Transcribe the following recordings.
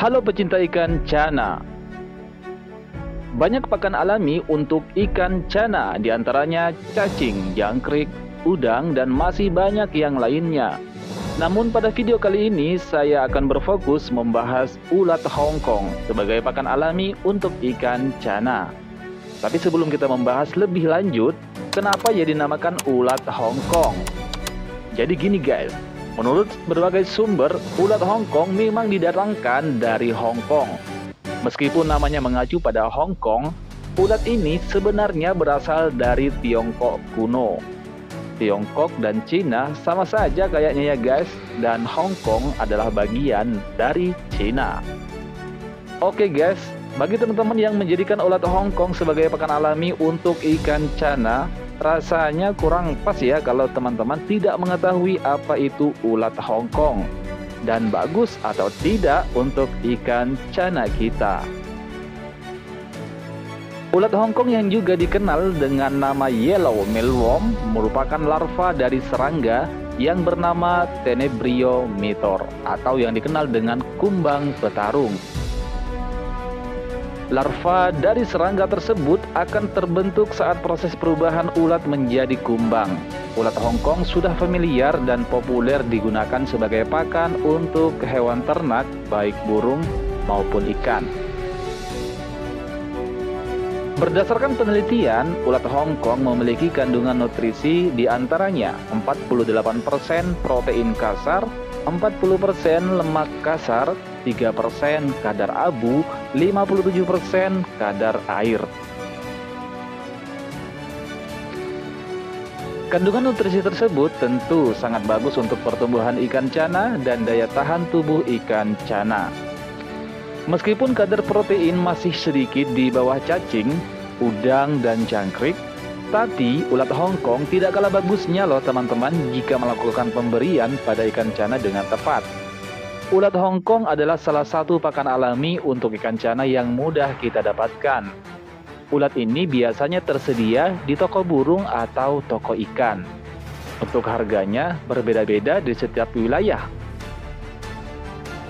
Halo pecinta ikan cana. Banyak pakan alami untuk ikan cana, diantaranya cacing, jangkrik, udang, dan masih banyak yang lainnya. Namun pada video kali ini saya akan berfokus membahas ulat Hongkong sebagai pakan alami untuk ikan cana. Tapi sebelum kita membahas lebih lanjut, kenapa ya dinamakan ulat Hongkong? Jadi gini guys, menurut berbagai sumber, ulat Hongkong memang didatangkan dari Hong Kong. Meskipun namanya mengacu pada Hong Kong, ulat ini sebenarnya berasal dari Tiongkok kuno. Tiongkok dan Cina sama saja kayaknya ya guys, dan Hong Kong adalah bagian dari Cina. Oke guys, bagi teman-teman yang menjadikan ulat Hongkong sebagai pakan alami untuk ikan cana, rasanya kurang pas ya kalau teman-teman tidak mengetahui apa itu ulat Hongkong dan bagus atau tidak untuk ikan cana kita. Ulat Hongkong yang juga dikenal dengan nama yellow mealworm merupakan larva dari serangga yang bernama Tenebrio mitor atau yang dikenal dengan kumbang petarung. Larva dari serangga tersebut akan terbentuk saat proses perubahan ulat menjadi kumbang. Ulat Hongkong sudah familiar dan populer digunakan sebagai pakan untuk hewan ternak, baik burung maupun ikan. Berdasarkan penelitian, ulat Hongkong memiliki kandungan nutrisi diantaranya 48% protein kasar, 40% lemak kasar, 3% kadar abu, 57% kadar air. Kandungan nutrisi tersebut tentu sangat bagus untuk pertumbuhan ikan cana dan daya tahan tubuh ikan cana. Meskipun kadar protein masih sedikit di bawah cacing, udang, dan jangkrik, tapi ulat Hongkong tidak kalah bagusnya loh teman-teman jika melakukan pemberian pada ikan cana dengan tepat. Ulat Hongkong adalah salah satu pakan alami untuk ikan cana yang mudah kita dapatkan. Ulat ini biasanya tersedia di toko burung atau toko ikan. Untuk harganya berbeda-beda di setiap wilayah.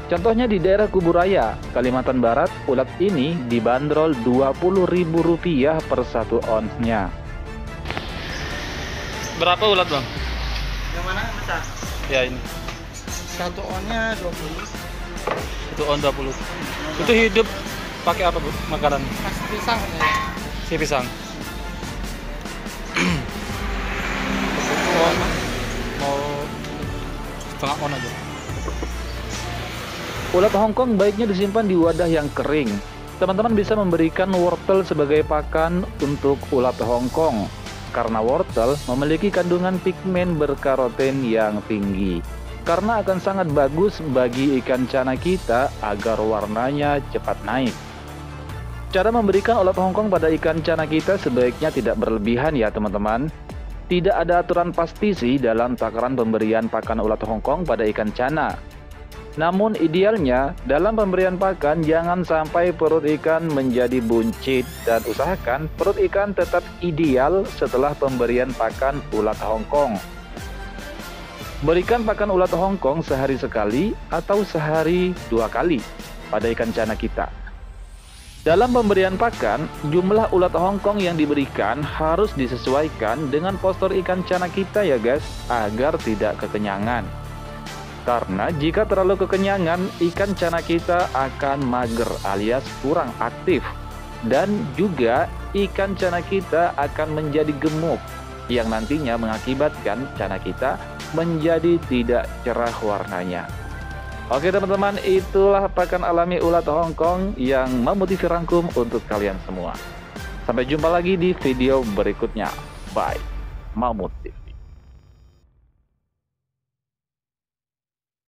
Contohnya di daerah Kuburaya, Kalimantan Barat, ulat ini dibanderol Rp20.000 per 1 onsnya. Berapa ulat bang? Yang mana besar? Ya ini. Satu onnya 20. Itu on 20. Itu hidup pakai apa bu? Makanan? Kasih pisang ya. Si pisang. Mau setengah on aja. Ulat Hongkong baiknya disimpan di wadah yang kering. Teman-teman bisa memberikan wortel sebagai pakan untuk ulat Hongkong, karena wortel memiliki kandungan pigmen berkaroten yang tinggi. Karena akan sangat bagus bagi ikan cana kita agar warnanya cepat naik. Cara memberikan ulat Hongkong pada ikan cana kita sebaiknya tidak berlebihan ya teman-teman. Tidak ada aturan pasti sih dalam takaran pemberian pakan ulat Hongkong pada ikan cana. Namun idealnya dalam pemberian pakan jangan sampai perut ikan menjadi buncit dan usahakan perut ikan tetap ideal setelah pemberian pakan ulat Hongkong. Berikan pakan ulat Hongkong sehari sekali atau sehari 2 kali pada ikan cana kita. Dalam pemberian pakan, jumlah ulat Hongkong yang diberikan harus disesuaikan dengan postur ikan cana kita ya guys, agar tidak kekenyangan. Karena jika terlalu kekenyangan, ikan cana kita akan mager alias kurang aktif. Dan juga ikan cana kita akan menjadi gemuk, yang nantinya mengakibatkan cana kita menjadi tidak cerah warnanya. Oke teman-teman, itulah pakan alami ulat Hongkong yang memotivasi rangkum untuk kalian semua. Sampai jumpa lagi di video berikutnya. Bye. Mamut.